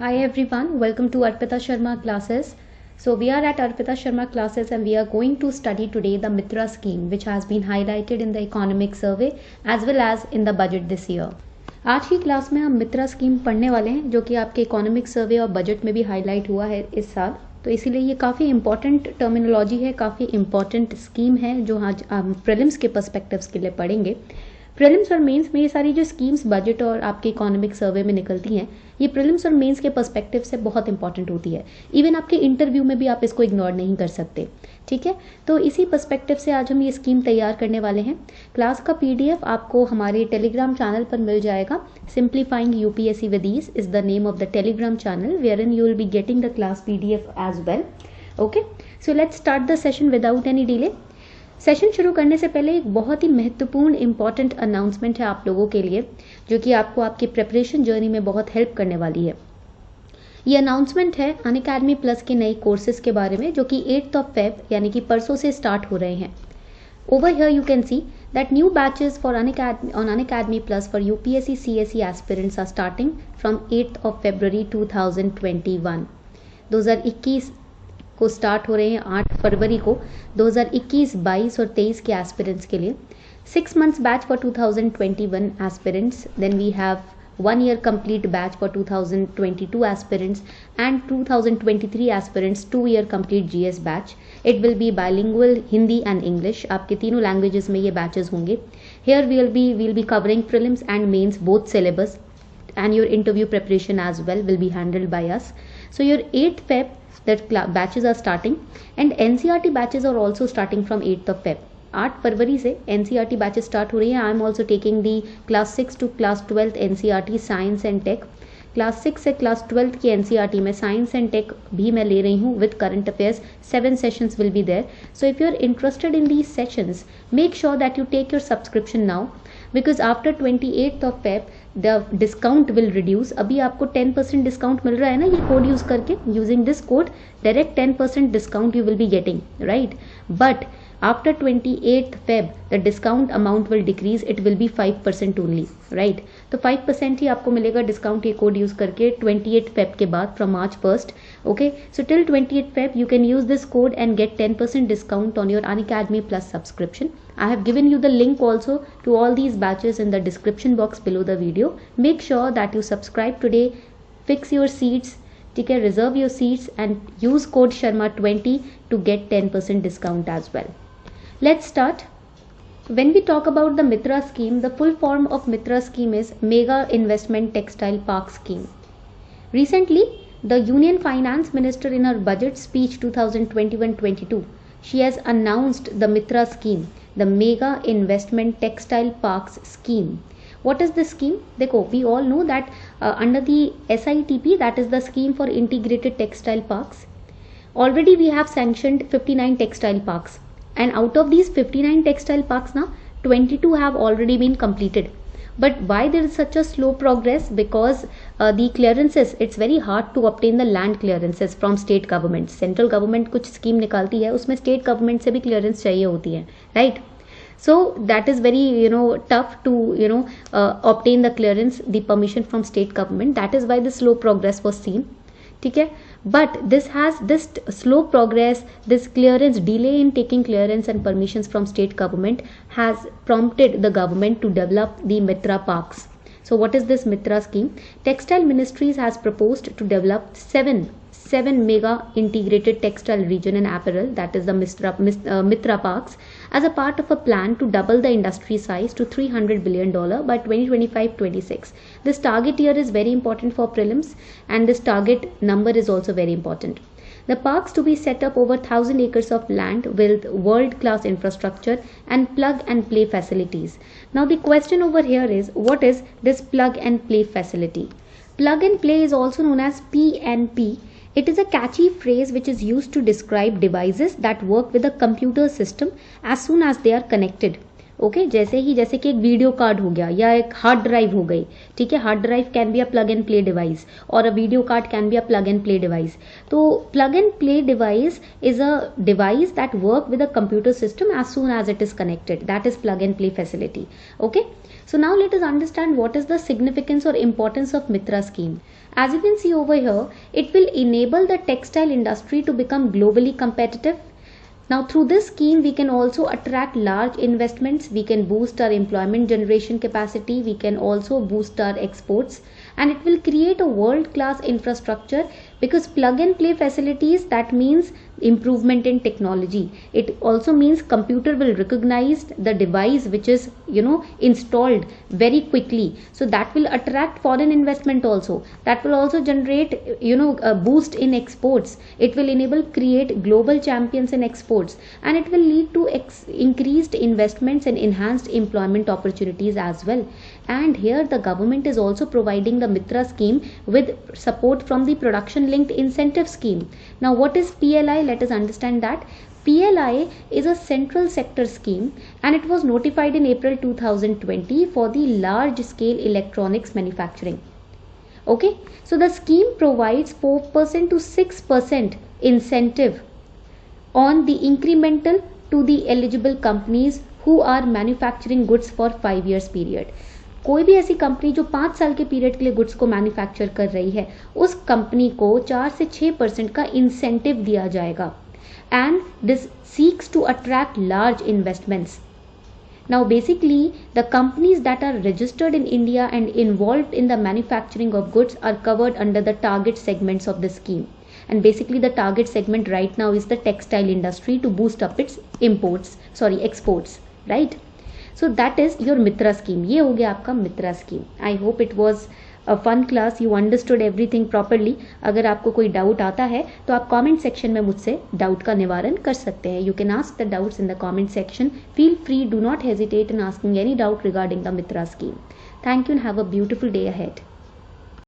Hi everyone, welcome to Arpita Sharma classes. So we are at Arpita Sharma classes and we are going to study today the Mitra scheme which has been highlighted in the economic survey as well as in the budget this year. आज की class में हम मित्रा scheme पढ़ने वाले हैं जो कि आपके इकोनॉमिक सर्वे और बजट में भी हाईलाइट हुआ है इस साल, तो इसीलिए ये काफ़ी इंपॉर्टेंट टर्मिनोलॉजी है, काफ़ी इंपॉर्टेंट स्कीम है जो आज हम प्रीलिम्स के पर्सपेक्टिव्स के लिए पढ़ेंगे। प्रीलिम्स और मेंस में ये सारी जो स्कीम्स बजट और आपके इकोनॉमिक सर्वे में निकलती हैं, ये प्रीलिम्स और मेंस के पर्सपेक्टिव से बहुत इंपॉर्टेंट होती है। इवन आपके इंटरव्यू में भी आप इसको इग्नोर नहीं कर सकते, ठीक है। तो इसी पर्सपेक्टिव से आज हम ये स्कीम तैयार करने वाले हैं। क्लास का पीडीएफ आपको हमारे टेलीग्राम चैनल पर मिल जाएगा। Simplifying UPSC with ease is the name of the Telegram channel where in you will be getting the class PDF as well. Okay, so let's start the session without any delay. Session शुरू करने से पहले एक बहुत ही महत्वपूर्ण important announcement है आप लोगों के लिए जो कि आपको आपकी प्रिपरेशन जर्नी में बहुत हेल्प करने वाली है। ये अनाउंसमेंट है अनअकैडमी प्लस के नए कोर्सेज के बारे में जो कि 8 फेब यानी कि परसों से स्टार्ट हो रहे हैं। Over here you can see that new batches for Unacademy Plus for UPSC CSE aspirants are starting from 8th of February 2021. 2021 को स्टार्ट हो रहे हैं 8 फरवरी को 2021, 22 और 23 के एस्पिरेंट्स के लिए। 6 months batch for 2021 aspirants, then we have 1 year complete batch for 2022 aspirants and 2023 aspirants 2 year complete GS batch. It will be bilingual Hindi and English. आपके तीनों लैंग्वेजेस में ये बैचेस होंगे। Here we'll be covering prelims and mains both syllabus and your interview preparation as well will be handled by us. So your 8th Feb that batches are starting and NCERT batches are also starting from 8th of Feb. 8 फरवरी से NCERT batches start हो रही हैं। I am also taking the class 6 to class 12 NCERT science and tech. Class 6 से class 12 की NCERT में science and take भी मैं ले रही हूँ with current affairs. 7 sessions will be there. So if you are interested in these sessions make sure that you take your subscription now because after 28th of Feb the discount will reduce. अभी आपको 10% discount मिल रहा है ना ये code use करके, using this code direct 10% discount you will be getting, right. But after 28th Feb the discount amount will decrease, it will be 5% only, right। तो 5% ही आपको मिलेगा डिस्काउंट ये कोड यूज करके 28th Feb के बाद from March 1st। okay, so till 28th Feb you can use this code and get 10% discount on your Unacademy Plus subscription. I have given you the link also to all these batches in the description box below the video. Make sure that you subscribe today, fix your seats, ठीक है, reserve your seats and use code Sharma20 to get 10% discount as well. Let's start. When we talk about the Mitra scheme, the full form of Mitra scheme is Mega Investment Textile Park Scheme. Recently, the Union Finance Minister in her budget speech 2021-22, she has announced the Mitra scheme, the Mega Investment Textile Parks Scheme. What is this scheme? देखो, we all know that under the SITP, that is the scheme for integrated textile parks. Already we have sanctioned 59 textile parks. And out of these 59 textile parks now 22 have already been completed. But why there is such a slow progress? Because the clearances, it's very hard to obtain the land clearances from state government. Central government कुछ scheme निकालती है उसमें state government से भी clearance चाहिए होती है, right? So that is very tough to obtain the clearance, the permission from state government. That is why the slow progress was seen, ठीक है। But this slow progress, this clearance delay in taking clearance and permissions from state government has prompted the government to develop the Mitra parks. So what is this Mitra scheme? Textile Ministries has proposed to develop seven mega integrated textile region and apparel, that is the Mitra parks, as a part of a plan to double the industry size to $300 billion by 2025-26. This target year is very important for prelims and this target number is also very important. The parks to be set up over 1,000 acres of land with world-class infrastructure and plug and play facilities. Now the question over here is, what is this plug and play facility? Plug and play is also known as PNP. It is a catchy phrase which is used to describe devices that work with a computer system as soon as they are connected. Okay जैसे कि एक video card हो गया या एक hard drive हो गई, ठीक है, hard drive can be a plug and play device और a video card can be a plug and play device. तो plug and play device is a device that work with a computer system as soon as it is connected. That is plug and play facility. Okay, so now let us understand what is the significance or importance of Mitra scheme. As you can see over here, it will enable the textile industry to become globally competitive. Now through this scheme we can also attract large investments, we can boost our employment generation capacity, we can also boost our exports, and it will create a world class infrastructure, because plug and play facilities, that means improvement in technology. It also means computer will recognize the device which is installed very quickly, so that will attract foreign investment also. That will also generate a boost in exports. It will enable create global champions in exports, and it will lead to increased investments and enhanced employment opportunities as well. And here the government is also providing the Mitra scheme with support from the production linked incentive scheme. Now what is PLI? Let us understand that. PLI is a central sector scheme, and it was notified in April 2020 for the large scale electronics manufacturing. Okay, so the scheme provides 4% to 6% incentive on the incremental to the eligible companies who are manufacturing goods for 5 years period. कोई भी ऐसी company जो 5 साल के period के लिए goods को manufacture कर रही है, उस कंपनी को 4 से 6% का इंसेंटिव दिया जाएगा. And this seeks to attract large investments. Now basically the companies that are registered in India and involved in the manufacturing of goods are covered under the target segments of the scheme. And basically the target segment right now is the textile industry to boost up its exports, right? So that is your Mitra scheme. ये हो गया आपका Mitra scheme. I hope it was a fun class. You understood everything properly. अगर आपको कोई doubt आता है तो आप कमेंट सेक्शन में मुझसे डाउट का निवारण कर सकते हैं. You can ask the doubts in the comment section. Feel free, do not hesitate in asking any doubt regarding the Mitra scheme. Thank you and have a beautiful day ahead.